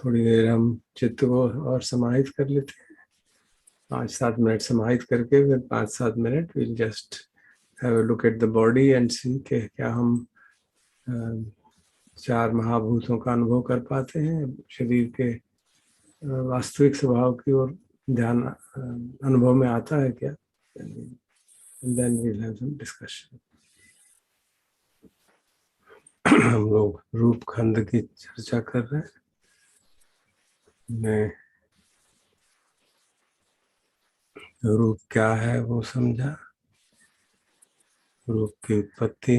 थोड़ी देर हम चित्त को और समाहित कर लेते हैं। 5-7 मिनट समाहित करके फिर 5-7 minute will just have a look at the body and see के क्या हम 4 महाभूतों का अनुभव कर पाते हैं, शरीर के वास्तविक स्वभाव की ओर ध्यान अनुभव में आता है क्या। Then we will have some discussion. हम लोग रूप खंड की चर्चा कर रहे हैं। मैं रूप क्या है वो समझा, रूप की उत्पत्ति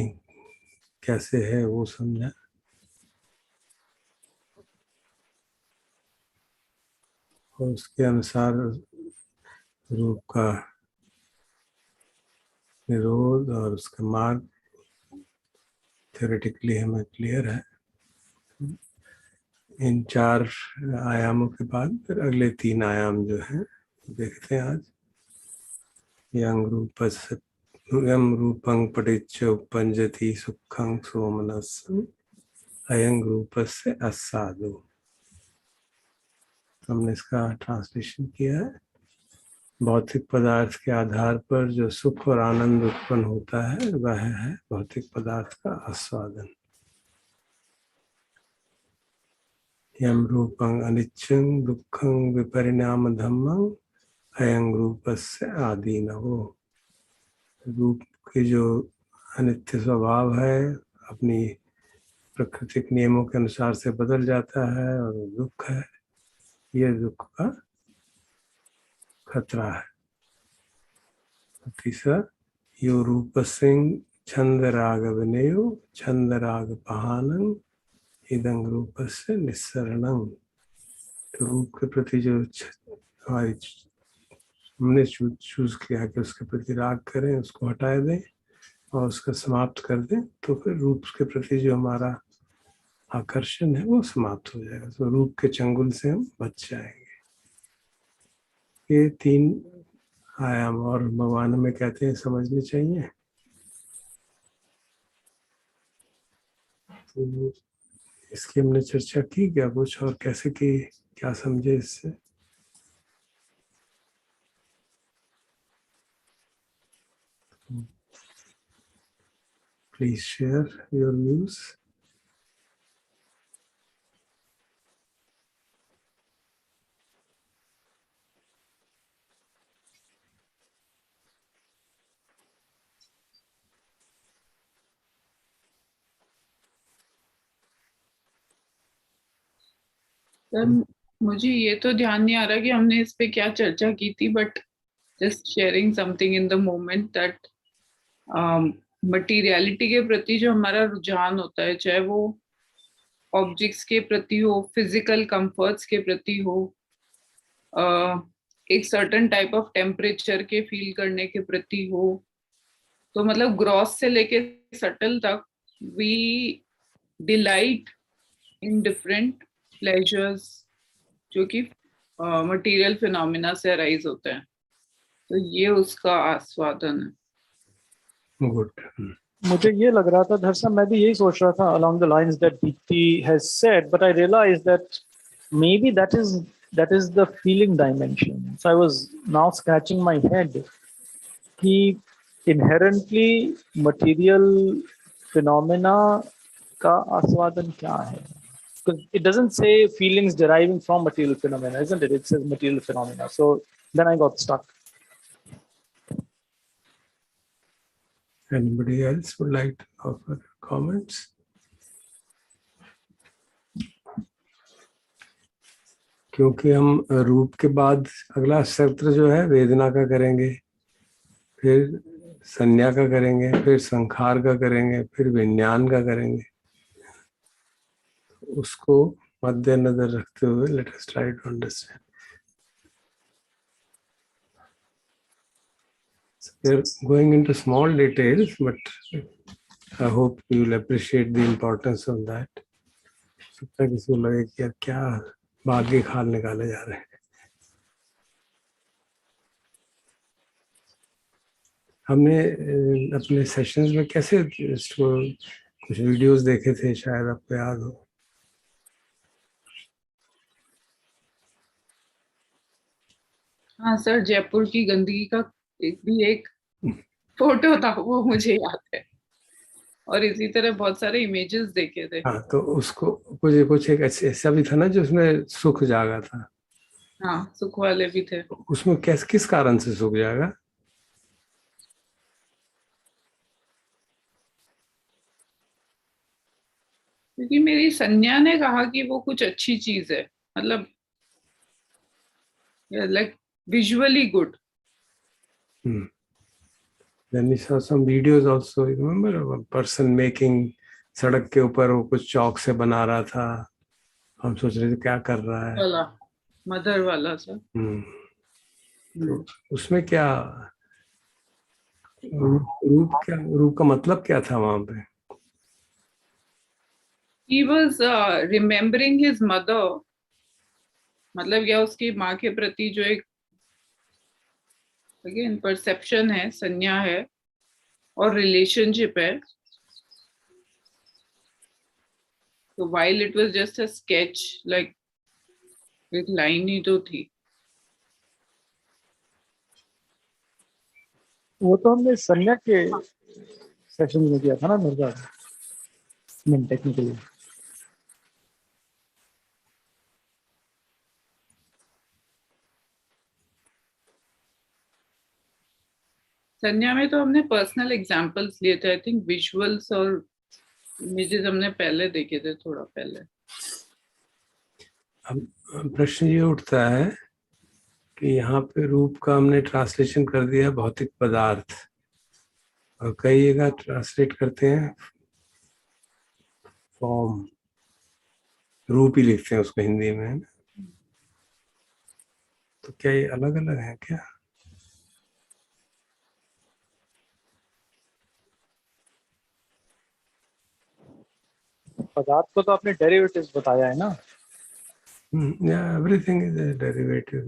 कैसे है वो समझा, और उसके अनुसार रूप का निरोध और उसका मार्ग थ्योरेटिकली हमें क्लियर है। इन 4 आयामों के बाद फिर अगले 3 आयाम जो हैं देखते हैं आज। यं रूपं पटिच्च उपपंजति सुखं सोमनस्सं अयं रूपस्य अस्सादो। हमने इसका ट्रांसलेशन किया है। भौतिक पदार्थ के आधार पर जो सुख और आनंद उत्पन्न होता है वह है भौतिक पदार्थ का आस्वादन। यं रूपं अनिच्छं दुःखं विपरिणाम धम्मं अयं रूपस्य आदीनवो। रूप के जो अनित्य स्वभाव है, अपनी प्राकृतिक नियमों के अनुसार से बदल जाता है, और दुख है, ये दुख का खतरा है। तीसरा, यो रूप सिंह छंद राग विनयो छंद राग पहानं इदं रूपस्य निस्सरणं। तो रूप के प्रति जो हमारी हमने चूज किया कि उसके प्रति राग करें, उसको हटा दें और उसका समाप्त कर दें, तो फिर रूप के प्रति जो हमारा आकर्षण है वो समाप्त हो जाएगा। तो रूप के चंगुल से हम बच जाएंगे। ये 3 आयाम और भगवान में कहते हैं समझने चाहिए। तो इसकी हमने चर्चा की क्या कुछ, और कैसे की, क्या समझे इससे? Please share your views. Sir, मुझे ये तो ध्यान नहीं आ रहा कि हमने इस पे क्या चर्चा की थी, but just sharing something in the moment that materiality के प्रति जो हमारा रुझान होता है, चाहे वो ऑब्जेक्ट्स के प्रति हो, फिजिकल कंफर्ट्स के प्रति हो, एक सर्टेन टाइप ऑफ टेम्परेचर के फील करने के प्रति हो, तो मतलब ग्रॉस से लेके सटल तक we delight in different pleasures जो कि मटेरियल फिनोमिना से अराइज होते हैं। तो ये उसका आस्वादन है। गुड। मुझे ये लग रहा था धरसा, मैं भी यही सोच रहा था along the lines that Deepti has said, but I realized that maybe that is the feeling dimension. So I was now scratching my head कि inherently material phenomena का आस्वादन क्या है? Because it doesn't say feelings deriving from material phenomena, isn't it? It says material phenomena. So then I got stuck. Anybody else would like to offer comments? क्योंकि हम रूप के बाद अगला सत्र जो है वेदना का करेंगे, फिर संज्ञा का करेंगे, फिर संखार का करेंगे, फिर विज्ञान का करेंगे। उसको मद्देनजर रखते हुए let us try to understand. We are going into small details, but I hope you will appreciate the importance of that. सबका किसी को लगे कि यार क्या बागी खाल निकाले जा रहे हैं। हमने अपने सेशंस में कैसे इसको कुछ वीडियोस देखे थे, शायद आपको याद हो। हाँ सर, जयपुर की गंदगी का एक फोटो था, वो मुझे याद है। और इसी तरह बहुत सारे इमेजेस देखे थे। हाँ, तो उसको कुछ कुछ एक ऐसा भी था ना जो उसमें सुख जागा था। हाँ, सुख वाले भी थे। उसमें किस कारण से सुख जागा? क्योंकि मेरी संज्ञा ने कहा कि वो कुछ अच्छी चीज है, मतलब like visually good. Hmm. Then we saw some videos also. You remember a person making, सड़क के ऊपर वो कुछ चौक से बना रहा था। हम सोच रहे थे क्या कर रहा है। वाला, मदर वाला सर। हम्म। तो उसमें क्या रूप का मतलब क्या था वहां पे? He was remembering his mother, मतलब या उसकी माँ के प्रति जो एक अगेन परसेप्शन है, संज्ञा है और रिलेशनशिप है। तो while it was just a sketch, like एक लाइन ही तो थी। वो तो हमने संज्ञा के सेशन में किया था ना मेरे साथ टेक्निकली। संज्ञा में तो हमने पर्सनल एग्जांपल्स लिए थे, आई थिंक विजुअल्स और इमेजेस हमने पहले देखे थे, थोड़ा पहले। अब प्रश्न ये उठता है कि यहाँ पे रूप का हमने ट्रांसलेशन कर दिया भौतिक पदार्थ, और कई जगह ट्रांसलेट करते हैं फॉर्म, रूप ही लिखते हैं उसको हिंदी में, है ना? तो क्या ये अलग अलग है क्या? पदार्थ को तो आपने डेरिवेटिव्स बताया है ना। Yeah, everything is a derivative.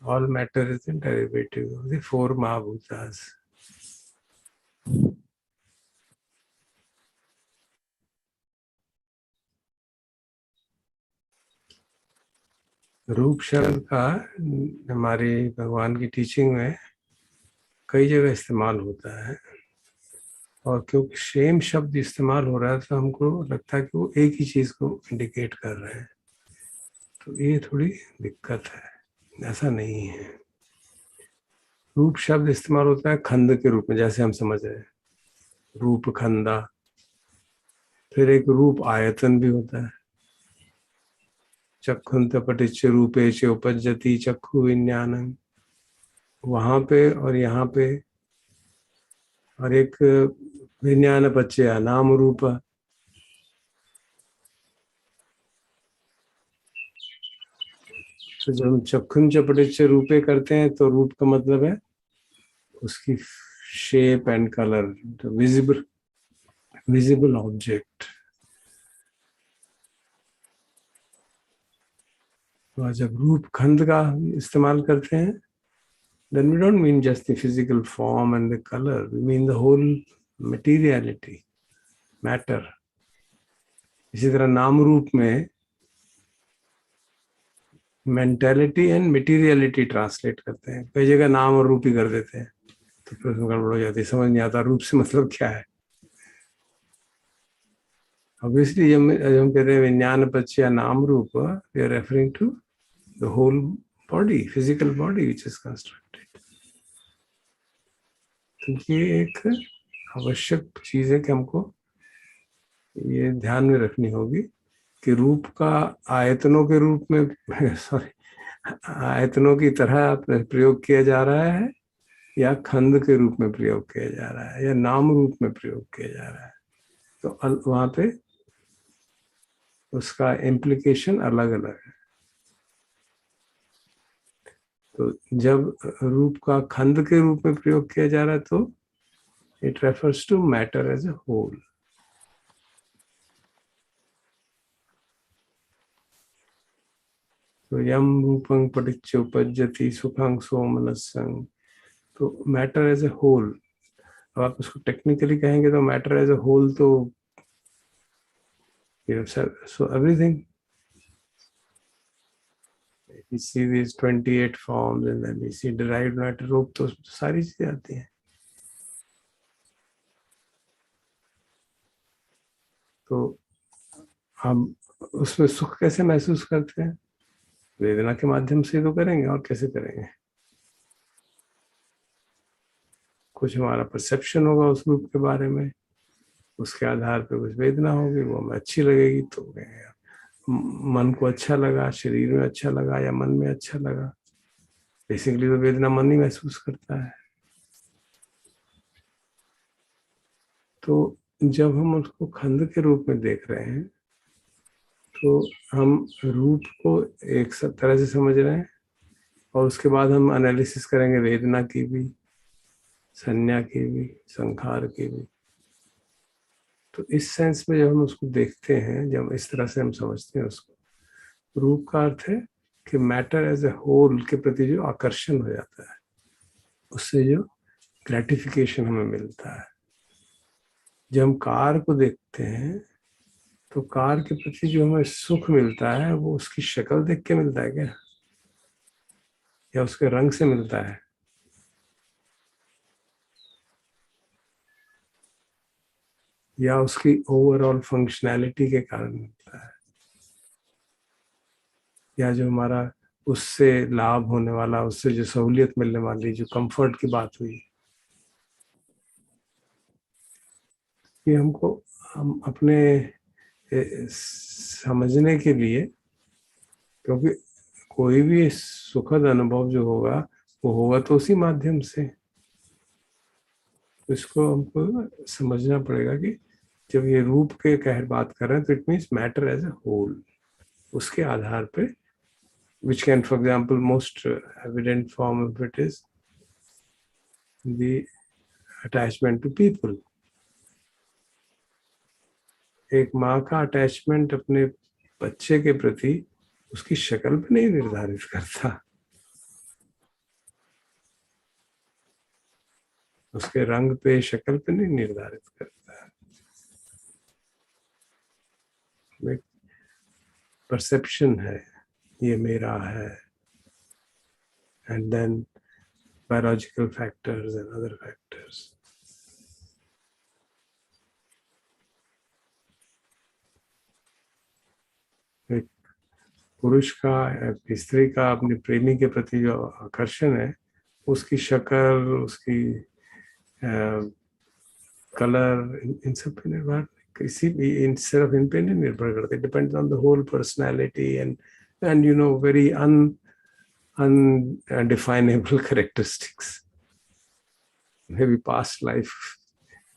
All matter is a derivative of the four Mahabhutas. रूप शब्द का हमारी भगवान की टीचिंग में कई जगह इस्तेमाल होता है, और क्योंकि सेम शब्द इस्तेमाल हो रहा है तो हमको लगता है कि वो एक ही चीज को इंडिकेट कर रहे हैं। तो ये थोड़ी दिक्कत है, ऐसा नहीं है। रूप शब्द इस्तेमाल होता है खंड के रूप में, जैसे हम समझ रहे हैं रूप खंदा। फिर एक रूप आयतन भी होता है, चक्षुंत पटिच रूपे च उपजति चक्षु विज्ञानम, वहां पे और यहाँ पे। और एक विज्ञान पच्चय नाम रूप। तो जब हम चक्षुंच पटिच रूपे करते हैं तो रूप का मतलब है उसकी shape and colour, visible visible object. और जब रूप खंड का इस्तेमाल करते हैं, then we don't mean just the physical form and the color, we mean the whole materiality, matter. इसी तरह नाम रूप में मेंटालिटी एंड मटेरियलिटी ट्रांसलेट करते हैं, कई जगह नाम और रूप ही कर देते हैं, तो फिर उसमें गड़बड़ हो जाती है, समझ नहीं आता रूप से मतलब क्या है। ऑब्वियसली जब हम कहते हैं विज्ञान पच्चय नाम रूप, we are referring to the whole body, physical body which is constructed. तो ये एक आवश्यक चीज है कि हमको ये ध्यान में रखनी होगी कि रूप का आयतनों के रूप में सॉरी आयतनों की तरह प्रयोग किया जा रहा है, या खंड के रूप में प्रयोग किया जा रहा है, या नाम रूप में प्रयोग किया जा रहा है। तो वहां पे उसका इम्प्लीकेशन अलग अलग है। तो जब रूप का खंड के रूप में प्रयोग किया जा रहा है तो it refers to matter as a whole. तो यम रूपं पटिच्च उपज्जति सुखं सोमनसं, तो मैटर एज ए होल। अब आप उसको टेक्निकली कहेंगे तो मैटर एज ए होल, तो so everything we see these 28 forms and then we see derived matter रूप, तो उसमें सारी चीजें आती हैं. तो हम उसमें सुख कैसे महसूस करते हैं? वेदना के माध्यम से तो करेंगे, और कैसे करेंगे? कुछ हमारा परसेप्शन होगा उस रूप के बारे में, उसके आधार पे कुछ वेदना होगी, वो हमें अच्छी लगेगी तो मन को अच्छा लगा, शरीर में अच्छा लगा या मन में अच्छा लगा. बेसिकली तो वेदना मन ही महसूस करता है. तो जब हम उसको खंड के रूप में देख रहे हैं तो हम रूप को एक तरह से समझ रहे हैं, और उसके बाद हम एनालिसिस करेंगे वेदना की भी, संज्ञा की भी, संखार की भी. तो इस सेंस में जब हम उसको देखते हैं, जब इस तरह से हम समझते हैं उसको, रूप का अर्थ है कि मैटर एज ए होल के प्रति जो आकर्षण हो जाता है, उससे जो ग्रेटिफिकेशन हमें मिलता है. जब हम कार को देखते हैं तो कार के प्रति जो हमें सुख मिलता है वो उसकी शक्ल देख के मिलता है क्या, या उसके रंग से मिलता है? या उसकी ओवरऑल फंक्शनैलिटी के कारण मिलता है? या जो हमारा उससे लाभ होने वाला, उससे जो सहूलियत मिलने वाली, जो कंफर्ट की बात हुई, ये हम अपने समझने के लिए, क्योंकि कोई भी सुखद अनुभव जो होगा वो होगा तो उसी माध्यम से. इसको हमको समझना पड़ेगा कि जब ये रूप के बात कर रहे हैं तो it means matter as a whole. उसके आधार पे, which can, for example, most evident form of it is the attachment to people. एक माँ का अटैचमेंट अपने बच्चे के प्रति उसकी शक्ल पे नहीं निर्धारित करता, उसके रंग पे, शक्ल पे नहीं निर्धारित करता. एक परसेप्शन है, ये मेरा है, and then biological factors and other factors. एक पुरुष का या स्त्री का अपने प्रेमी के प्रति जो आकर्षण है, उसकी शक्ल, उसकी कलर, इन सब पे निर्भर, किसी भी इन सिर्फ इन पे नहीं निर्भर करते. Depends on the whole personality and you know very undefinable characteristics, maybe past life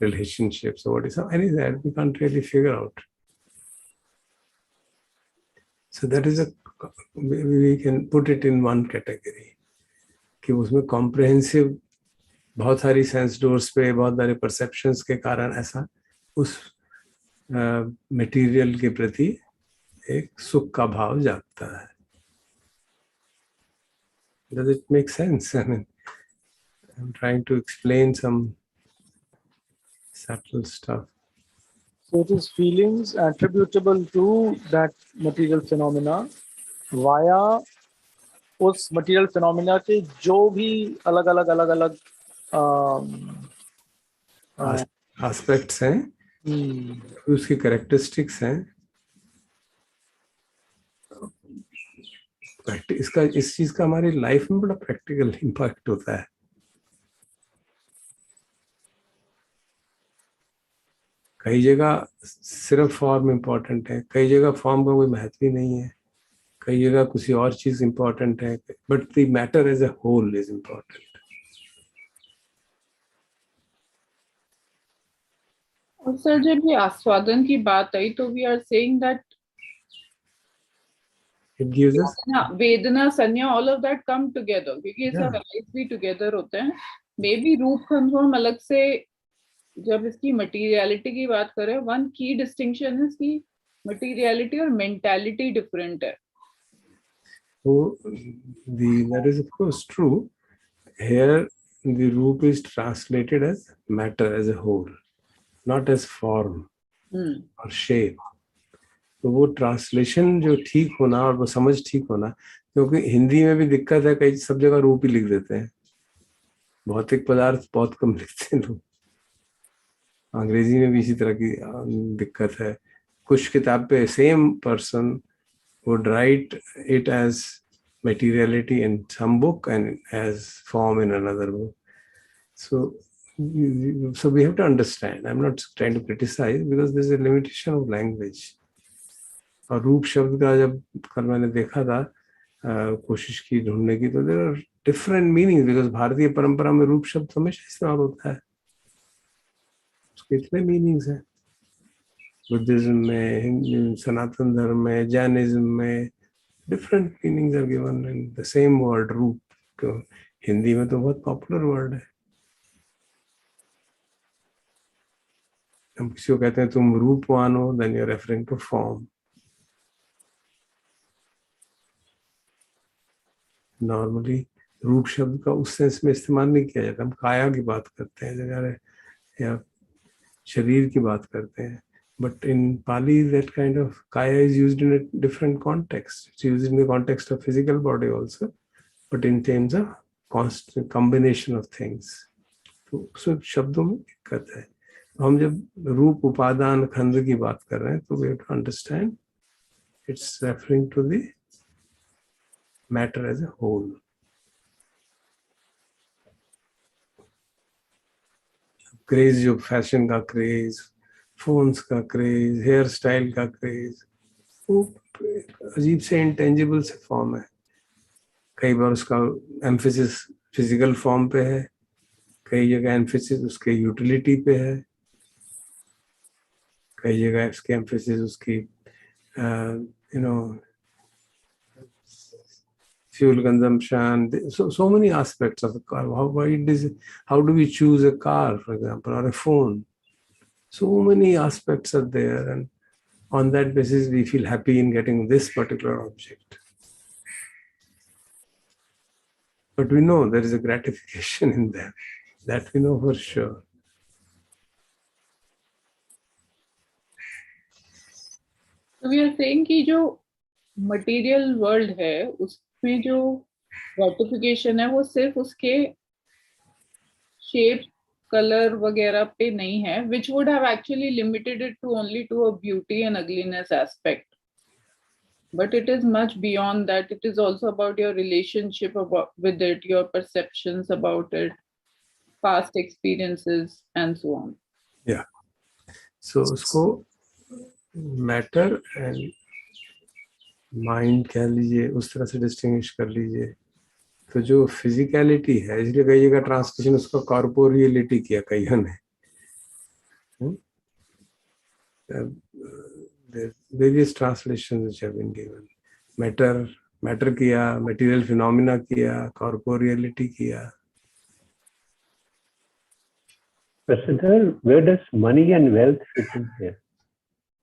relationships or what is any that we can't really figure out. So that is we can put it in one category कि उसमें comprehensive, बहुत सारी sense doors पे, बहुत सारे perceptions के कारण ऐसा उस मटेरियल के प्रति एक सुख का भाव जागता है. Does it make sense? I mean, I'm trying to explain some subtle stuff. So it is feelings attributable to that material phenomena via उस material phenomena के जो भी अलग अलग aspects हैं, उसकी characteristics हैं, इस चीज का हमारी लाइफ में बड़ा प्रैक्टिकल इम्पैक्ट होता है. कई जगह सिर्फ फॉर्म इम्पोर्टेंट है, कई जगह फॉर्म का कोई महत्व ही नहीं है, कई जगह किसी और चीज इम्पोर्टेंट है, but the matter as a whole is important. और सर जब ये आस्वादन की बात आई तो we are saying that it gives us वेदना, संज्ञा, all of that come together, क्योंकि ये सब अलाइज भी टुगेदर होते हैं. मे बी रूप खंड हम अलग से जब इसकी मटीरियलिटी की बात करें, वन की डिस्टिंक्शन है इसकी मटीरियलिटी और मेंटालिटी डिफरेंट है. So that is of course true. Here the roop is translated as matter as a whole, not as form or shape. तो वो ट्रांसलेशन जो ठीक होना और वो समझ ठीक होना, क्योंकि हिंदी में भी दिक्कत है, कई सब जगह रूप ही लिख देते हैं, भौतिक पदार्थ बहुत कम लिखते हैं लोग। अंग्रेजी में भी इसी तरह की दिक्कत है। कुछ किताब पे same person would write it as materiality in some book and as form in another book. So we have to understand. I'm not trying to criticize because there's a limitation of language. और रूप शब्द का जब कल मैंने देखा था, कोशिश की ढूंढने की, तो there are different meaning, because भारतीय परंपरा में रूप शब्द हमेशा इस्तेमाल होता है, उसके इतने मीनिंग्स हैं। बुद्धिज्म में, हिंदू, सनातन धर्म में, जैनिज्म में different meanings are given in the same word रूप। तो हिंदी में तो बहुत पॉपुलर वर्ड है। हम किसी को कहते हैं तुम रूपवान हो, then you are referring to form. Normally रूप शब्द का उस सेंस में इस्तेमाल नहीं किया जाता। हम काया की बात करते हैं जगह, या शरीर की बात करते हैं, but in Pali that kind of kaya is used in a different context. It's used in the context of physical body also, but in terms of constant combination of things. तो सब शब्दों में दिक्कत है। हम जब रूप उपादान खंड की बात कर रहे हैं तो we have to understand it's referring to the matter as a whole. Craze, जो फैशन का क्रेज, फोन्स का क्रेज, हेयर स्टाइल का क्रेज, वो अजीब से इंटेंजिबल से फॉर्म है। कई बार उसका एम्फेसिस फिजिकल फॉर्म पे है, कई जगह एम्फेसिस उसके यूटिलिटी पे है, कई जगह उसके एम्फेसिस उसकी fuel consumption. So many aspects of the car. How do we choose a car, for example, or a phone? So many aspects are there, and on that basis we feel happy in getting this particular object. But we know there is a gratification in them. That we know for sure. So we are saying कि जो material world है उसमें जो gratification है वो सिर्फ उसके shape, colour वगैरह पे नहीं है, which would have actually limited it to only to a beauty and ugliness aspect. But it is much beyond that. It is also about your relationship with it, your perceptions about it, past experiences, and so on. Yeah. So उसको matter and mind कह लीजिए, उस तरह से distinguish कर लीजिए। तो जो फिजिकलिटी है, इसलिए कई जगह ट्रांसलेशन उसका कॉर्पोरियलिटी किया कईयों ने। Various translation have been given. Matter किया, मटेरियल फिनोमिना किया, कॉर्पोरियलिटी किया। Prasad, where does money and wealth fit in here?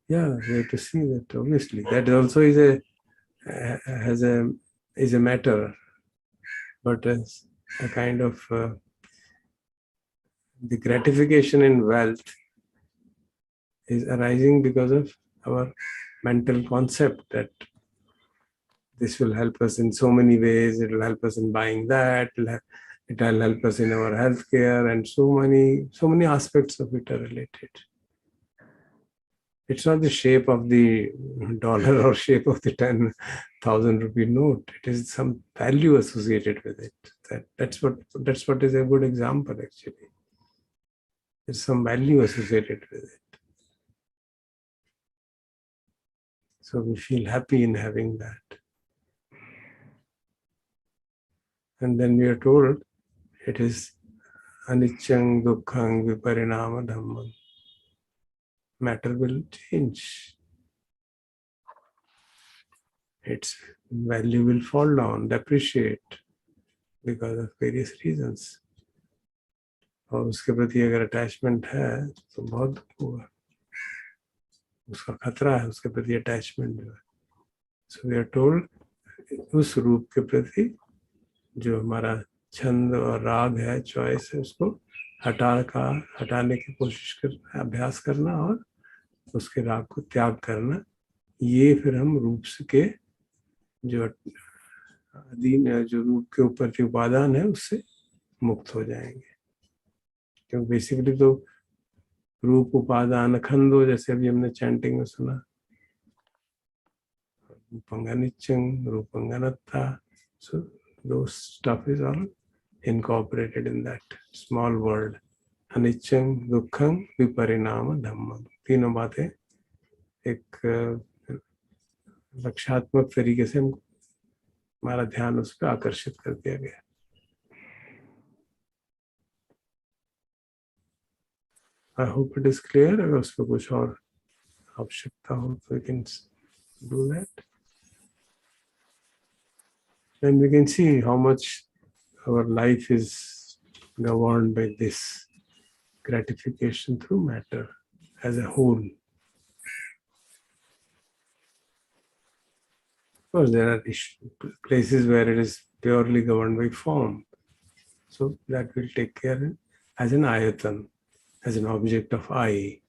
Yeah, we have to see that. Obviously, that also is a matter, but as a kind of the gratification in wealth is arising because of our mental concept that this will help us in so many ways. It will help us in buying that. It will help us in our healthcare, and so many aspects of it are related. It's not the shape of the dollar or shape of the 10,000 rupee note. It is some value associated with it. That's what is a good example actually. There's some value associated with it. So we feel happy in having that. And then we are told it is anityang dukkhang viparinama dhammam. Matter will change. Its value will fall down, depreciate because of various reasons. और उसके प्रति अगर attachment है तो बहुत दुख होगा, उसका खतरा है उसके प्रति अटैचमेंट जो है। सो वी आर टोल्ड उस रूप के प्रति जो हमारा छंद और राग है, चॉइस है, उसको हटाने की कोशिश करना, अभ्यास करना और उसके राग को त्याग करना। ये फिर हम रूप के जो अधीन जो रूप के ऊपर जो उपादान है उससे मुक्त हो जाएंगे। क्योंकि बेसिकली तो रूप उपादान खंडो, जैसे अभी हमने चैंटिंग में सुना, रूपंगनिच्चं रूपंगनत्था, so those stuff is all incorporated in that small word. अनिच्चं दुखं विपरिणाम dhammam, तीनों बातें एक लक्षात्मक तरीके से हमारा ध्यान उस पर आकर्षित कर दिया गया। I hope it is clear. अगर उस पर कुछ और आवश्यकता हो तो we can do that. And we can see how much our life is governed by this gratification through matter as a whole. Of course, there are places where it is purely governed by form. So that will take care as an ayatan, as an object of eye.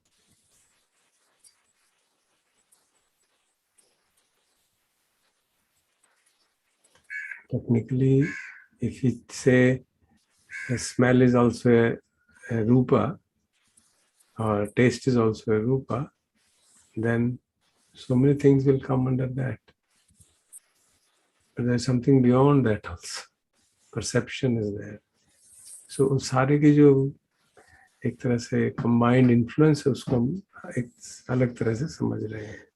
Technically, if we say a smell is also a rupa, or taste is also a rupa, then so many things will come under that. But there's something beyond that also. Perception is there. So उन सारे की जो एक तरह से combined influence है, उसको हम एक अलग तरह से समझ रहे हैं।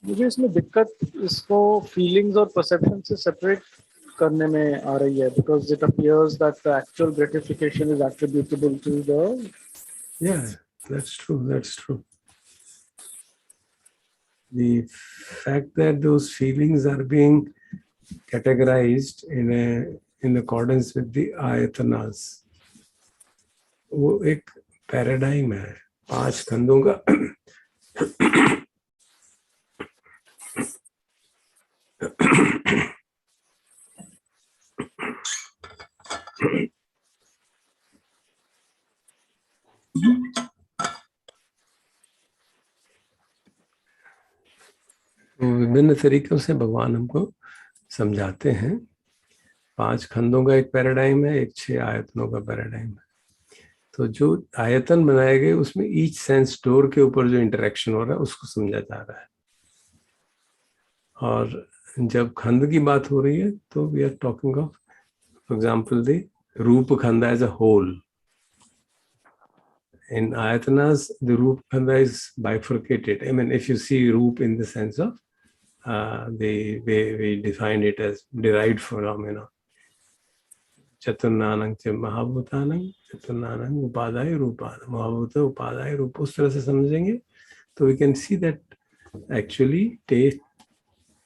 मुझे इसमें दिक्कत इसको फीलिंग्स और परसेप्शन से सेपरेट करने में आ रही है, because it appears that the actual gratification is attributable to the. Yeah, that's true. That's true. The fact that those feelings are being categorized in accordance with the ayatanas, वो एक paradigm है 5 खंडों का। विभिन्न तरीकों से भगवान हमको समझाते हैं। 5 खंडों का एक पैराडाइम है, एक 6 आयतनों का पैराडाइम है। तो जो आयतन बनाए गए उसमें ईच सेंस डोर के ऊपर जो इंटरेक्शन हो रहा है उसको समझा जा रहा है। और जब खंड की बात हो रही है तो we are talking of, for example, the रूप खंड as a whole. In ayatanas, the Rupa Khanda is bifurcated. I mean, if you see Rup in the sense of the way we define it as derived phenomena. Chaturnaanang cha mahabhutanang, chaturnaanang upadaya rupanam, mahabhuta upadaya rupa. उस तरह से समझेंगे तो we can see that actually taste,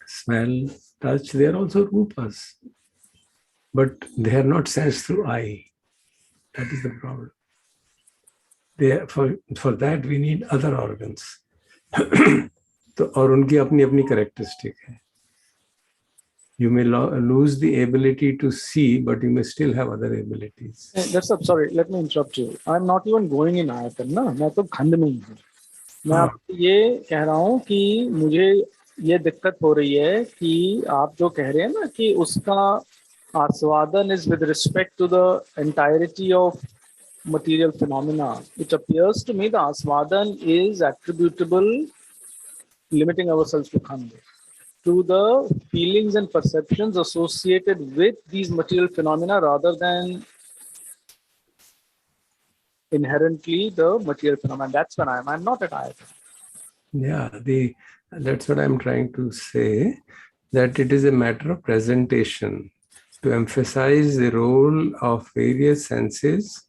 smell, touch, they are also rupas. But they are not sensed through eye. That is the problem. For that we need other organs. तो और उनकी अपनी अपनी characteristic है. You may lose the ability to see, but you may still have other abilities. Sorry, let me interrupt you. I'm not even going in आयतन ना, मैं तो खंड में ही हूँ। मैं आपको ये कह रहा हूँ कि मुझे ये दिक्कत हो रही है कि आप जो कह रहे हैं ना कि उसका आस्वादन is with respect to the entirety of material phenomena. It appears to me the aswadan is attributable, limiting ourselves to khand, to the feelings and perceptions associated with these material phenomena rather than inherently the material phenomena. That's when I'm not at ayatana. Yeah, that's what I'm trying to say, that it is a matter of presentation to emphasize the role of various senses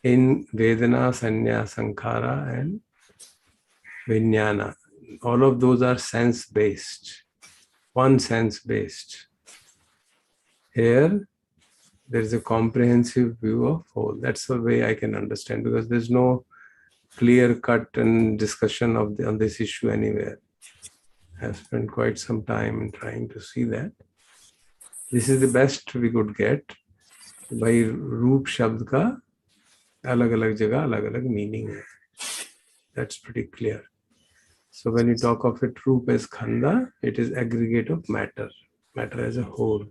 in Vedana, Sanya, Sankhara and Vijnana. All of those are sense-based, one sense-based. Here, there is a comprehensive view of whole. That's the way I can understand, because there's no clear-cut and discussion on this issue anywhere. I've spent quite some time in trying to see that. This is the best we could get by रूप शब्द का अलग अलग जगह अलग अलग meaning है. That's pretty clear. So when you talk of it, Rupa as Khanda, it is aggregate of matter, matter as a whole,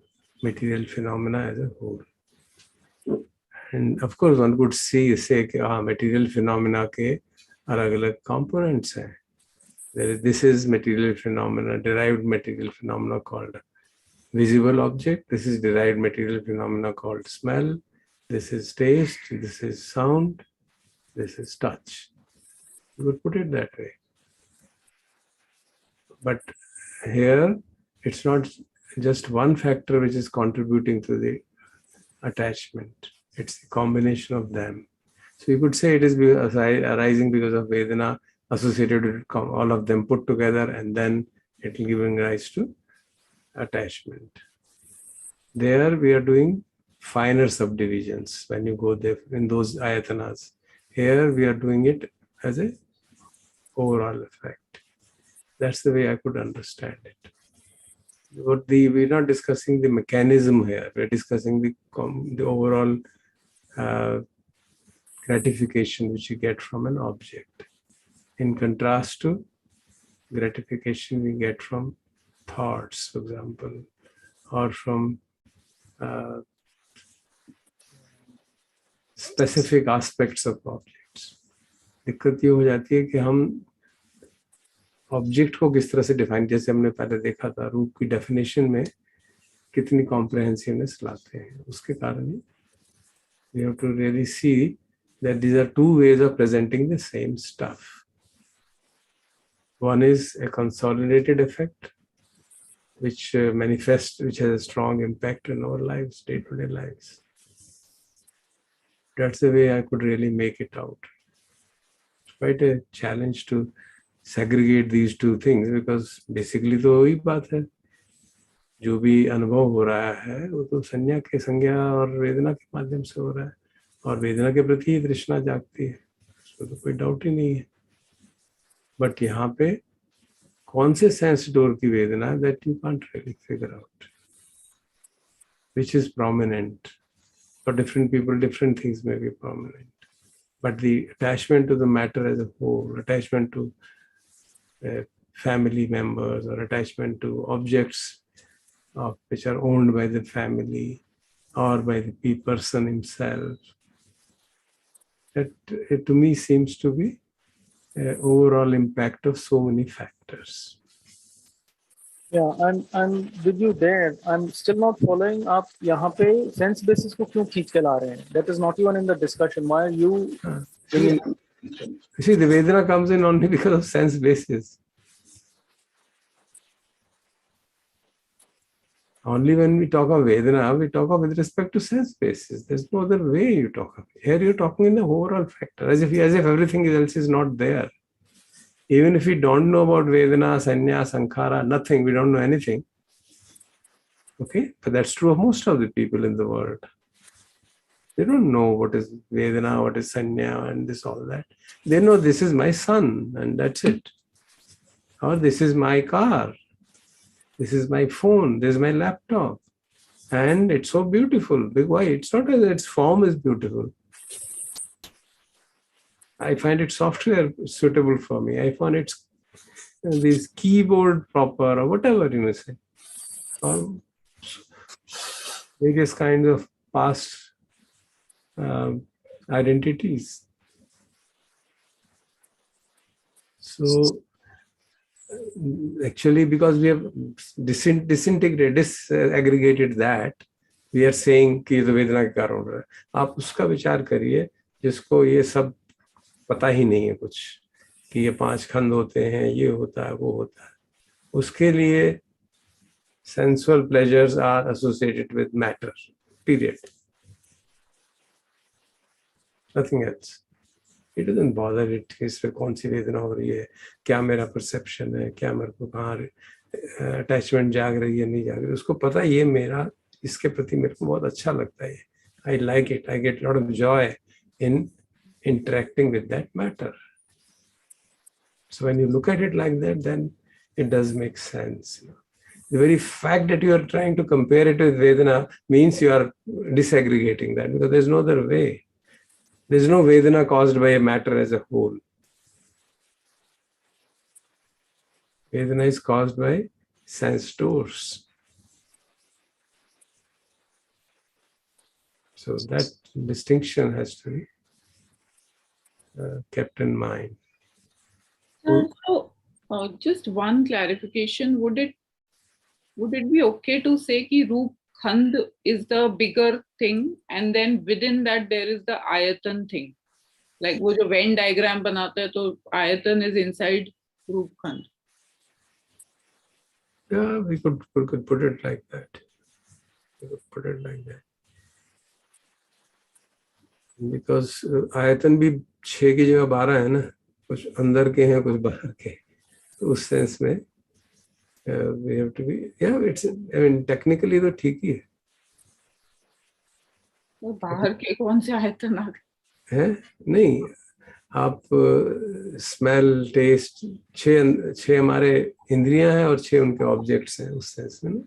material phenomena as a whole. And of course, one could say that material phenomena ke alag-alag components hai. This is material phenomena, derived material phenomena called visible object. This is derived material phenomena called smell. This is taste. This is sound. This is touch. You could put it that way. But here, it's not just one factor which is contributing to the attachment. It's the combination of them. So you could say it is arising because of Vedana associated with all of them put together, and then it will give rise to attachment. There we are doing finer subdivisions when you go there in those ayatanas. Here we are doing it as a overall effect. That's the way I could understand it. We're not discussing the mechanism here. We're discussing the overall gratification which you get from an object. In contrast to gratification we get from thoughts, for example, or from specific aspects of objects. दिक्कत ये हो जाती है कि हम object को किस तरह से डिफाइन, जैसे हमने पहले देखा था रूप की डेफिनेशन में कितनी कॉम्प्रिहेंसिवनेस लाते हैं, उसके कारण we have to really see that these are two ways of presenting the same stuff. One is a consolidated effect which manifests, which has a strong impact in our lives, day-to-day lives. That's the way I could really make it out. It's quite a challenge to segregate these two things, because basically तो वही बात है, जो भी अनुभव हो रहा है वो तो संज्ञा के संज्ञा और वेदना के माध्यम से हो रहा है, और वेदना के प्रति ही तृष्णा जागती है, उसमें तो कोई डाउट ही नहीं है. बट यहाँ पे कौन से सेंस डोर की वेदना है, that you can't really figure out, which is prominent. For different people, different things may be prominent. But the attachment to the matter as a whole, attachment to family members, or attachment to objects which are owned by the family or by the person himself, that to me seems to be an overall impact of so many factors. Yeah, and with you there, I'm still not following up. यहाँ पे sense basis को क्यों खींच के ला रहे हैं? That is not even in the discussion. Why are you? You see, the Vedana comes in only because of sense basis. Only when we talk of Vedana, we talk of with respect to sense basis. There's no other way you talk of it. Here you're talking in the overall factor, as if everything else is not there. Even if we don't know about Vedana, Sanya, Sankhara, nothing, we don't know anything. Okay, but that's true of most of the people in the world. They don't know what is Vedana, what is Sanya, and this, all that. They know this is my son, and that's it. Or this is my car. This is my phone. This is my laptop. And it's so beautiful. Why? It's not that its form is beautiful. I find it software suitable for me. I find it's this keyboard proper, or whatever you may say. Or various kinds of past identities. So actually, because we have disaggregated that, we are saying कि ये तो वेदना के कारण हो रहा है. आप उसका विचार करिए जिसको ये सब पता ही नहीं है कुछ, कि ये 5 खंड होते हैं, ये होता है, वो होता है. उसके लिए sensual pleasures are associated with matter, period. Nothing else. It doesn't bother it इसमें कौन सी वेदना हो रही है, क्या मेरा परसेप्शन है, क्या मेरे को कहाँ अटैचमेंट जाग रही है, नहीं जाग रही. उसको पता है ये मेरा, इसके प्रति मेरे को बहुत अच्छा लगता है. I like it. I get a lot of joy in interacting with that matter. So when you look at it like that, then it does make sense. The very fact that you are trying to compare it with Vedana means you are disaggregating that, because there's no other way. There's no Vedana caused by a matter as a whole. Vedana is caused by sense doors. So that distinction has to be kept in mind. So, just one clarification: would it be okay to say कि रूप खंड is the bigger thing, and then within that there is the ayatan thing? Like वो जो Venn diagram बनाता है, तो ayatan is inside रूप खंड. Yeah, we could put it like that. We could put it like that. Because आयतन भी 6 की जगह 12 है ना, कुछ अंदर के हैं कुछ बाहर के, तो उस सेंस में we have to be, yeah, it's, I mean technically तो ठीक ही है. तो बाहर के कौन से आयतन आ गए? हैं? नहीं, आप स्मेल, टेस्ट, 6 हमारे इंद्रियां हैं और 6 उनके ऑब्जेक्ट्स हैं उस सेंस में ना.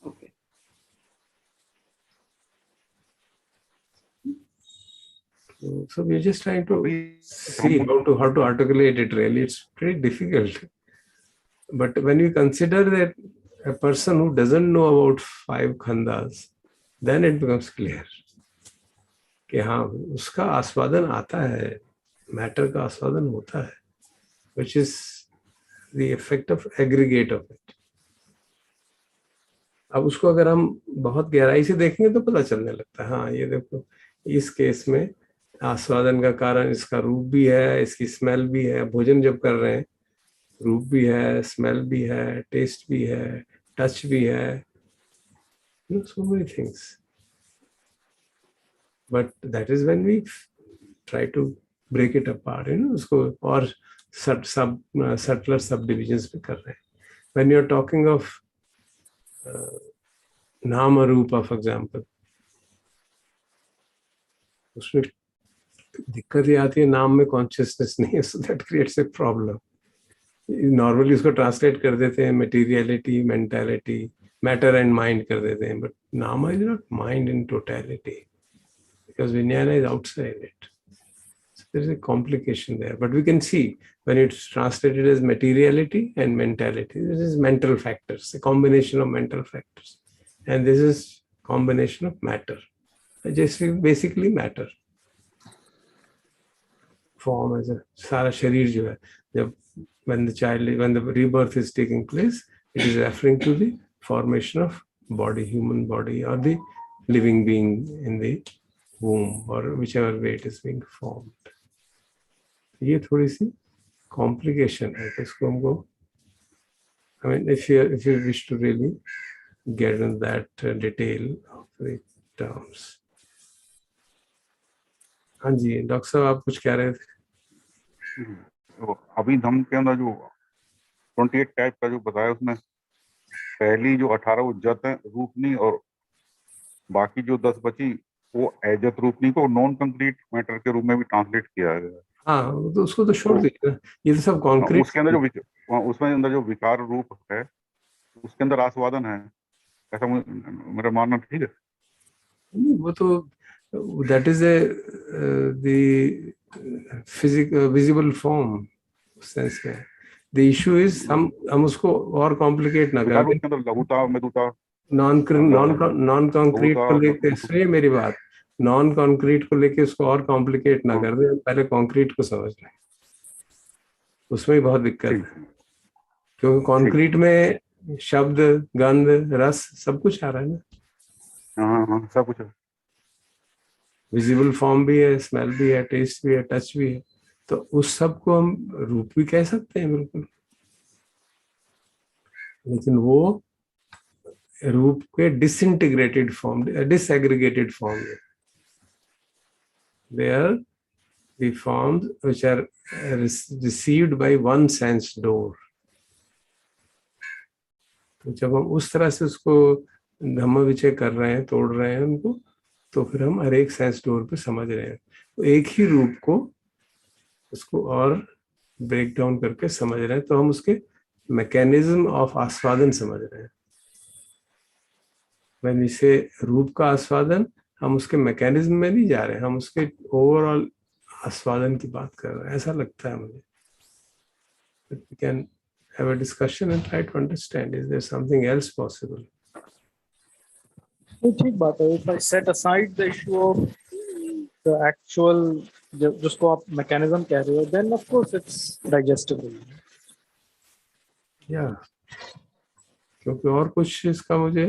Okay. So we're just trying to see how to articulate it. Really, it's pretty difficult. But when you consider that a person who doesn't know about 5 khandas, then it becomes clear कि हाँ उसका आस्वादन आता है, matter का आस्वादन होता है, which is the effect of aggregate of it. अब उसको अगर हम बहुत गहराई से देखेंगे तो पता चलने लगता है, हाँ ये देखो इस केस में आस्वादन का कारण इसका रूप भी है, इसकी स्मेल भी है, भोजन जब कर रहे हैं रूप भी है, स्मेल भी है, टेस्ट भी है, टच भी है, so many things. But that is when we try to break it apart, उसको और subtler subdivisions में कर रहे हैं. When you're talking of नाम रूपा for example, उसमें दिक्कत ये आती है नाम में कॉन्शियसनेस नहीं है, so that creates a problem. Normally उसको ट्रांसलेट कर देते हैं materiality, mentality, matter and mind कर देते हैं, बट नाम is not mind in totality because विज्ञान is outside it. There is a complication there, but we can see when it's translated as materiality and mentality, this is mental factors, a combination of mental factors, and this is combination of matter, just basically matter. Form as a सारा शरीर जो है, जब when the rebirth is taking place, it is referring to the formation of body, human body, or the living being in the womb, or whichever way it is being formed. ये थोड़ी सी complication है, तो इसको हमको, I mean, if you wish to really get in that detail of the terms. हाँ जी doctor साहब, आप कुछ कह रहे थे? तो अभी धम्म के अंदर जो 28 टाइप का जो बताया, उसमें पहली जो 18 वो जत है रूपनी, और बाकी जो 10 बची वो एजत रूपनी को नॉन कंक्रीट मैटर के रूप में भी ट्रांसलेट किया गया. हाँ, तो उसको तो छोड़ दीजिए, ये तो सब कॉन्क्रीट. उसके अंदर उसमें अंदर जो विकार रूप है उसके अंदर आस्वादन है, ऐसा मेरा मानना ठीक है? वो तो that is the physical visible form sense में. The issue is हम उसको और कॉम्प्लिकेट ना करें. उसके अंदर लघुता, मृदुता, नॉन कॉन्क्रीट को लेके, सुनिए मेरी बात, नॉन कॉन्क्रीट को लेके उसको और कॉम्प्लिकेट ना कर दे, पहले कॉन्क्रीट को समझ लें, उसमें ही बहुत दिक्कत है. क्योंकि कॉन्क्रीट में शब्द, गंध, रस सब कुछ आ रहा है ना. हाँ, सब कुछ है. विजिबल फॉर्म भी है, स्मेल भी है, टेस्ट भी है, टच भी है, तो उस सब को हम रूप भी कह सकते हैं बिल्कुल. लेकिन वो रूप के disintegrated form, disaggregated form, they are the forms which are received by one sense door. तो जब हम उस तरह से उसको धम्म विचय कर रहे हैं, तोड़ रहे हैं उनको, तो फिर हम हर एक सेंस डोर पे समझ रहे हैं. तो एक ही रूप को उसको और ब्रेक डाउन करके समझ रहे हैं, तो हम उसके मैकेनिज्म ऑफ आस्वादन समझ रहे हैं. when we say रूप का आस्वादन, हम उसके मैकेनिज्म में नहीं जा रहे हैं, हम उसके ओवरऑल आस्वादन की बात कर रहे हैं, ऐसा लगता है मुझे. We can have a discussion and try to understand, is there something else possible? ठीक बात है. If I set aside the issue of the actual जिसको आप mechanism कह रहे हो, then of course it's digestible. Yeah. क्योंकि और कुछ इसका मुझे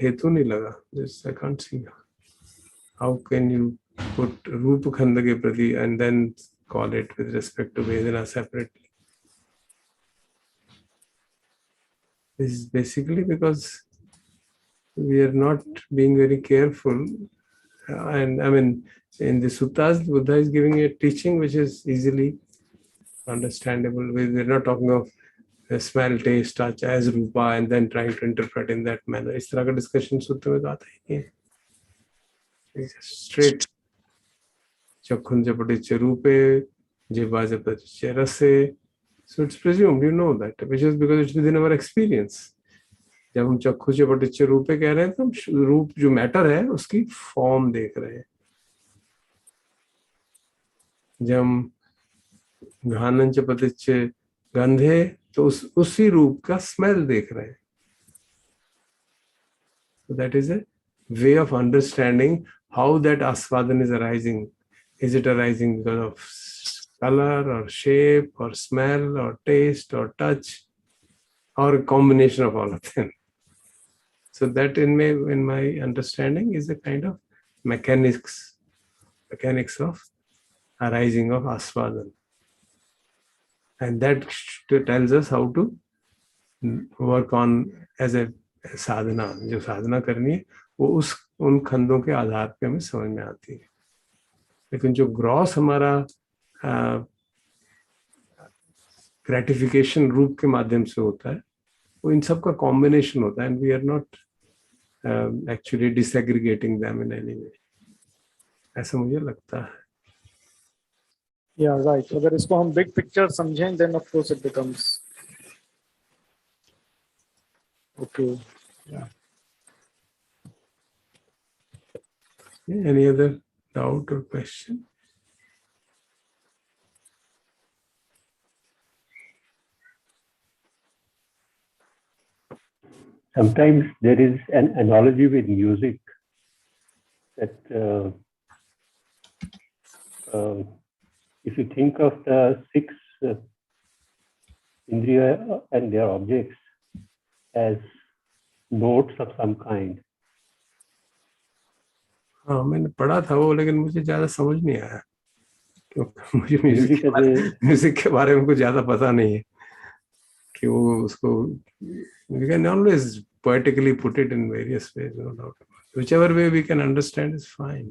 हेतु नहीं लगा. This I can't see. How can you put रूप खंड के प्रति and then call it with respect to Vedana separately? This is basically because we are not being very careful. And I mean, in the Suttas, Buddha is giving a teaching which is easily understandable. We're not talking of smell, taste, touch as Rupa and then trying to interpret in that manner. इस तरह का discussion सूत्र में तो आता ही नहीं है. It's straight. चक्षुंच पटिच्च रूपे, जिह्वा च पटिच्च रसे. So it's presumed, you know that, which is because it's within our experience. जब हम चक्षु से पटिच्च रूपे कह रहे हैं तो हम रूप जो मैटर है उसकी फॉर्म देख रहे हैं. जब हम घ्राणंच पटिच्च गंधे तो उसी रूप का स्मेल देख रहे हैं. So that is a way of understanding how that aswadan is arising. Is it arising because of color or shape or smell or taste or touch or a combination of all of them? So that in my understanding is a kind of mechanics of arising of aswadan. And that tells us how to work on as a साधना. जो साधना करनी है वो उन खंडों के आधार पे हमें समझ में आती है. लेकिन जो ग्रॉस हमारा ग्रेटिफिकेशन रूप के माध्यम से होता है वो इन सब का कॉम्बिनेशन होता है. And we are not actually disaggregating them in any way. ऐसा मुझे लगता है. Yeah, right. अगर इसको हम big picture समझें, then of course it becomes okay. Yeah. Any other doubt or question? Sometimes there is an analogy with music that if you think of the 6 indriya and their objects as notes of some kind. हाँ मैंने पढ़ा था वो, लेकिन मुझे ज्यादा समझ नहीं आया क्योंकि मुझे म्यूजिक के बारे में कुछ ज्यादा पता नहीं है कि वो उसको we can always poetically put it in various ways, no doubt. Whichever way we can understand is fine.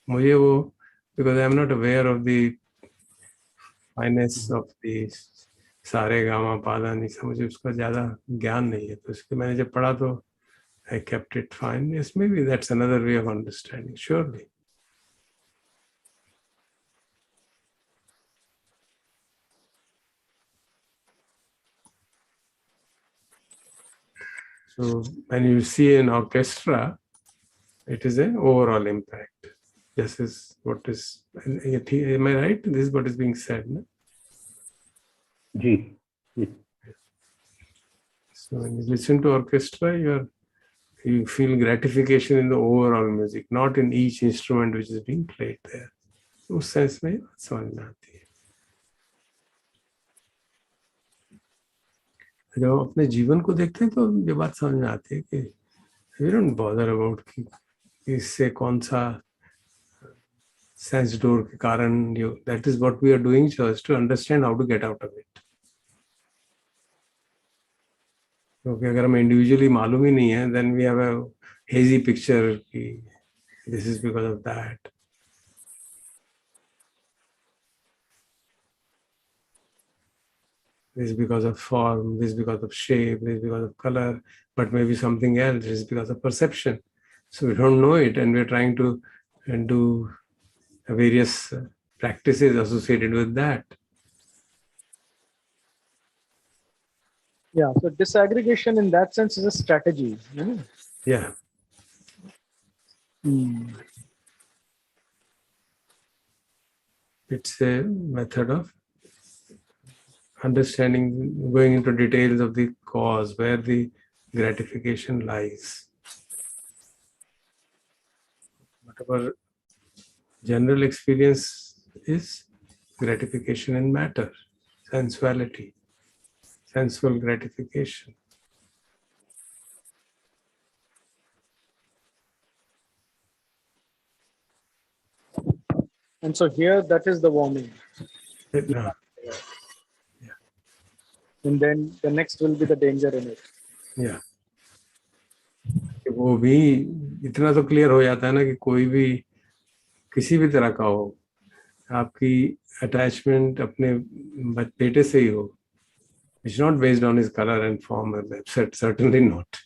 मुझे वो, because I am not aware of the fineness of the सारे गामा पादा निसा, मुझे उसका ज्यादा ज्ञान नहीं है, तो इसके मैंने जब पढ़ा तो I kept it fine. Yes, maybe that's another way of understanding, surely. So when you see an orchestra, it is an overall impact. This is what is, am I right? This is what is being said, no? Ji. So when you listen to orchestra, you feel gratification in the overall music, not in each instrument which is being played there. उस sense में समझ में आती है. जब हम अपने जीवन को देखते हैं तो ये बात समझ में आती है कि we don't bother about कि इससे कौन सा सेंस डोर के कारण, that is what we are doing just to understand how to get out of it. क्योंकि अगर हमें इंडिविजुअली मालूम ही नहीं है, then we have a hazy picture कि this is because of that. This is because of form, this is because of shape, this is because of color, but maybe something else, this is because of perception. So we don't know it, and we're trying to do various practices associated with that. Yeah, so disaggregation in that sense is a strategy. Yeah. It's a method of understanding, going into details of the cause, where the gratification lies. Whatever general experience is gratification in matter, sensuality, sensual gratification. And so here, that is the warning. Yeah. And then the next will be the danger in it. Yeah. वो भी इतना तो clear हो जाता है ना कि कोई भी किसी भी तरह का हो, आपकी अटैचमेंट अपने बेटे से ही हो, it's not based on his color and form, certainly not,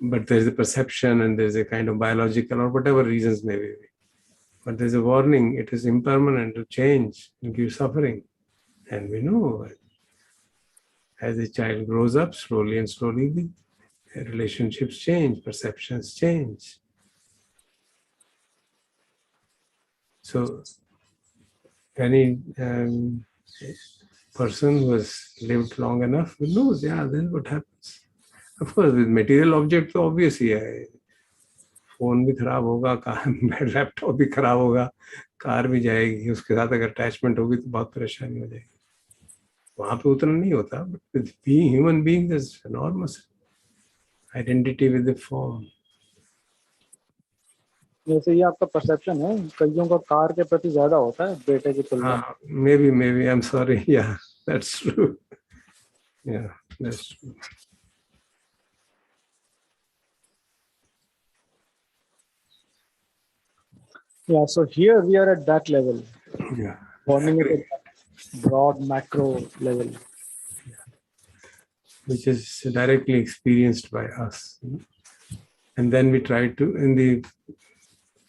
but there's a perception and there's a kind of biological or whatever reasons may be, but there's a warning, it is impermanent, to change and give suffering. And we know as a child grows up, slowly and slowly the relationships change, perceptions change. So any person who has lived long enough knows, yeah, this is what happens. Of course, with material object तो obvious ही है, phone भी खराब होगा, laptop भी खराब होगा, car भी जाएगी, उसके साथ अगर अटैचमेंट होगी तो बहुत परेशानी हो जाएगी. वहां पे उतना नहीं होता, but with being human being there's enormous identity with the form. जैसे ये आपका परसेप्शन है, कईयों का कार के प्रति ज्यादा होता है बेटे की तुलना में. Maybe I'm sorry. Yeah, that's true. Yeah, that's true. Yeah, so here we are at that level. Yeah. Warning it at that broad macro level. Which is directly experienced by us. And then we try to, in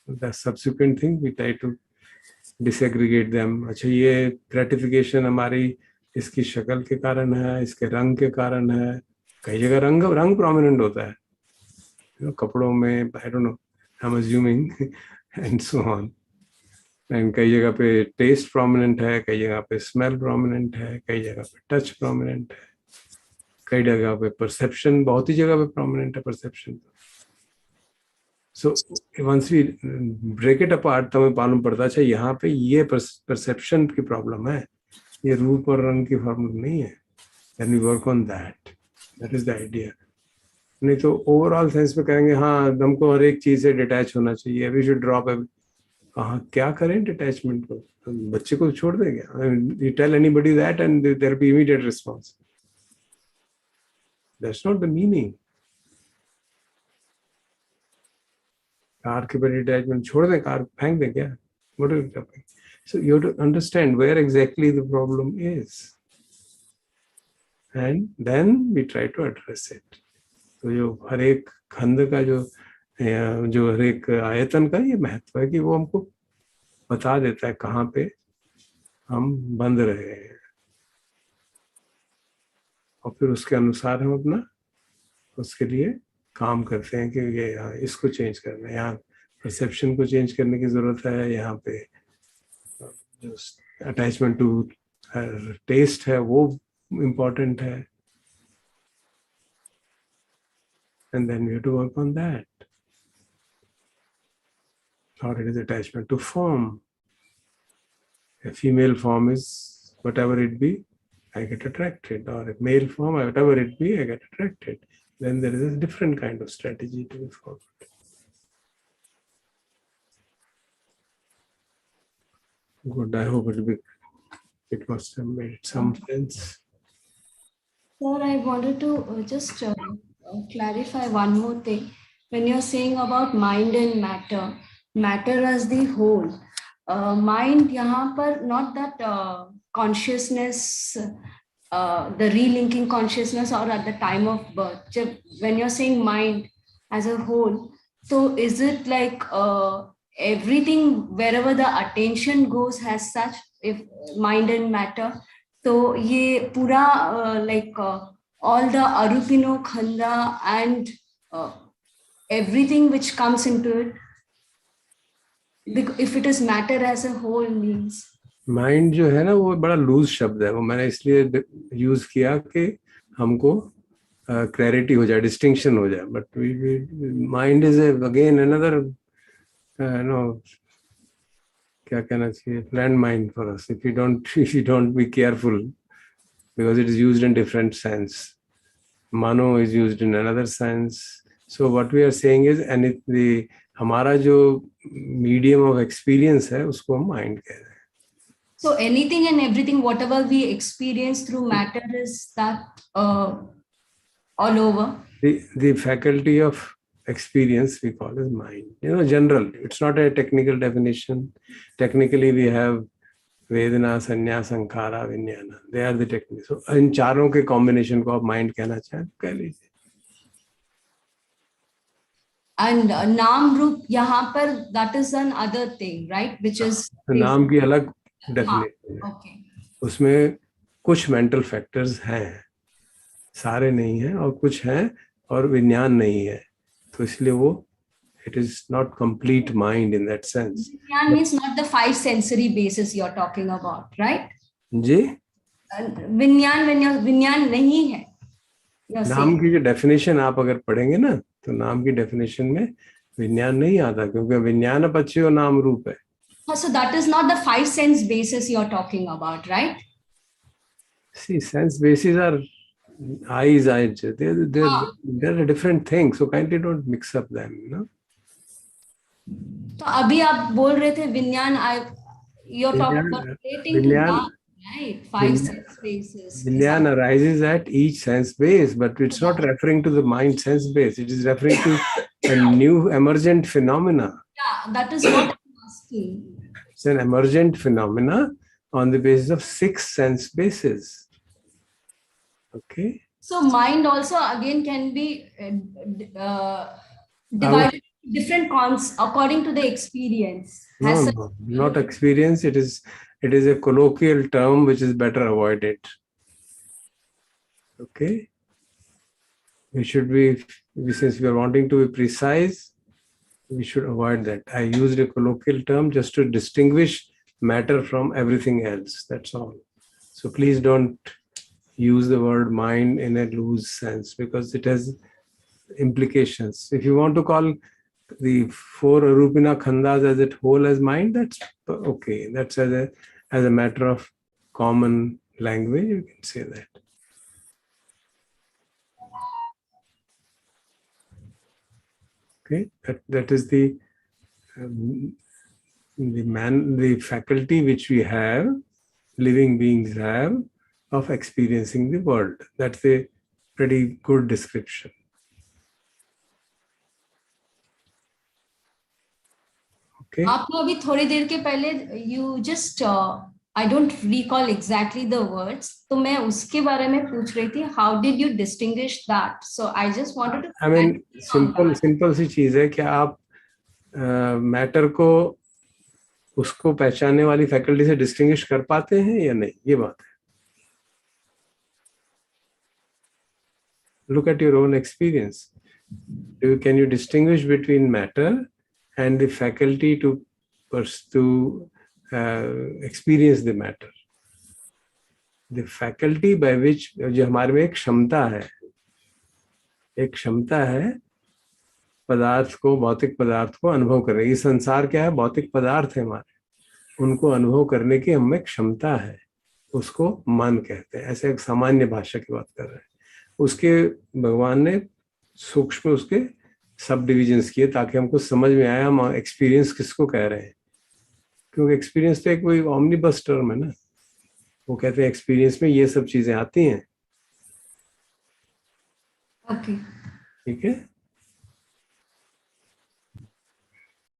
the subsequent thing, we try to disaggregate them. अच्छा, ये gratification हमारी इसकी शक्ल के कारण है, इसके रंग के कारण है. कई जगह रंग prominent होता है, कपड़ों में, I don't know, I'm assuming, and so on. And कई जगह पे taste prominent है, कई जगह पे smell prominent है, कई जगह पे touch prominent है, कई जगह पे perception, बहुत ही जगह पे prominent है perception. So once we break it apart, तो हमें मालूम पड़ता है, अच्छा यहाँ पे ये perception की problem है, ये रूप और रंग की problem नहीं है. Then we work on that. That is the idea. नहीं तो ओवरऑल सेंस में कहेंगे हाँ हमको हर एक चीज से डिटैच होना चाहिए, वी शुड ड्रॉप एवरी. कहाँ क्या करें डिटैचमेंट को, बच्चे को छोड़ देंगे. You tell anybody that and there be immediate response. That's not the meaning. Car के प्रति डिटैचमेंट छोड़ दें, कार फेंक दें क्या? What are you doing? So you have to understand where exactly the problem is and then we try to address it. तो जो हर एक खंड का जो हर एक आयतन का ये महत्व है कि वो हमको बता देता है कहाँ पे हम बंद रहे हैं, और फिर उसके अनुसार हम अपना उसके लिए काम करते हैं कि ये यहाँ इसको चेंज करना है, यहाँ परसेप्शन को चेंज करने की जरूरत है, यहाँ पे जो अटैचमेंट टू टेस्ट है वो इम्पोर्टेंट है. And then we have to work on that. Or it is attachment to form. A female form is whatever it be, I get attracted. Or a male form, whatever it be, I get attracted. Then there is a different kind of strategy to be followed. Good. I hope it must have made some sense. Sir, I wanted to just clarify one more thing. When you're saying about mind and matter as the whole, mind यहाँ पर not that consciousness, the relinking consciousness or at the time of birth. When you're saying mind as a whole, so is it like everything wherever the attention goes has such, if mind and matter? So ये पूरा like all the arupino khanda and everything which comes into it, if it is matter as a whole means. Mind जो है ना वो बड़ा loose शब्द है, वो मैंने इसलिए यूज किया कि हमको क्लैरिटी हो जाए, डिस्टिंक्शन हो जाए. But mind is again another no, क्या कहना चाहिए, land mind for us if you don't be careful, because it is used in different sense. मानो is used in another sense. So what we are saying is any, हमारा जो medium of experience है उसको हम mind कह रहे हैं. So anything and everything, whatever we experience through matter, is that all over? The faculty of experience we call as mind. General. It's not a technical definition. Technically, we have Vedana, Sanya, Sankhara, Vijnana. They are the techniques. So, इन चारों के combination को आप mind कहना चाहें तो कह लीजिए. And नाम रूप यहाँ पर, that is another thing, right? Which is नाम की अलग definition है. okay. उसमें कुछ mental factors हैं, सारे नहीं हैं, और कुछ हैं और विज्ञान नहीं है, तो इसलिए वो it is not complete mind in that sense. Vijnan means not the 5 sensory bases you're talking about, right? Ji, Vijnan, when you're Vijnan नहीं है, you're नाम saying. की जो डेफिनेशन आप अगर पढ़ेंगे ना, तो नाम की डेफिनेशन में विज्ञान नहीं आता, क्योंकि विज्ञान पश्यो नाम रूप है. So that is not the 5 sense bases you're talking about, right? See, sense bases are eyes, they're a different thing, so kindly don't mix up them, तो अभी आप बोल रहे थे विज्ञान, you're talking about relating to that, right? 5 sense bases. Vijnana arises at each sense base, but it's not referring to the mind sense base. It is referring to a new emergent phenomena. Yeah, that is what I'm asking. It's an emergent phenomena on the basis of 6 sense bases. Okay. So mind also again can be divided into different cons according to the experience. No, not experience. It is a colloquial term which is better avoided. Okay. We should be, since we are wanting to be precise, we should avoid that. I used a colloquial term just to distinguish matter from everything else. That's all. So please don't use the word mind in a loose sense, because it has implications. If you want to call the 4 Arupina Khandas as a whole as mind, that's okay. That's as a matter of common language, you can say that. Okay, that is the faculty which we have, living beings have, of experiencing the world. That's a pretty good description. Okay. आपने अभी थोड़ी देर के पहले you just I don't recall exactly the words, तो मैं उसके बारे में पूछ रही थी, how did you distinguish that? So I just wanted to. I mean, simple सी चीज है कि आप मैटर को उसको पहचानने वाली फैकल्टी से डिस्टिंग्विश कर पाते हैं या नहीं, ये बात है. Look at your own experience. Can you distinguish between matter and the faculty to experience the matter? The faculty by which, जो हमारे में एक क्षमता है पदार्थ को, भौतिक पदार्थ को अनुभव करने. ये संसार क्या है? भौतिक पदार्थ है हमारे, उनको अनुभव करने की हमें क्षमता है, उसको मन कहते हैं. ऐसे एक सामान्य भाषा की बात कर रहे हैं. उसके भगवान ने सूक्ष्म उसके सब डिविजन्स किए ताकि हमको समझ में आया हम एक्सपीरियंस किसको कह रहे हैं, क्योंकि एक्सपीरियंस तो एक कोई ऑमनीबस टर्म है ना. वो कहते हैं एक्सपीरियंस में ये सब चीजें आती हैं. Okay. ठीक है.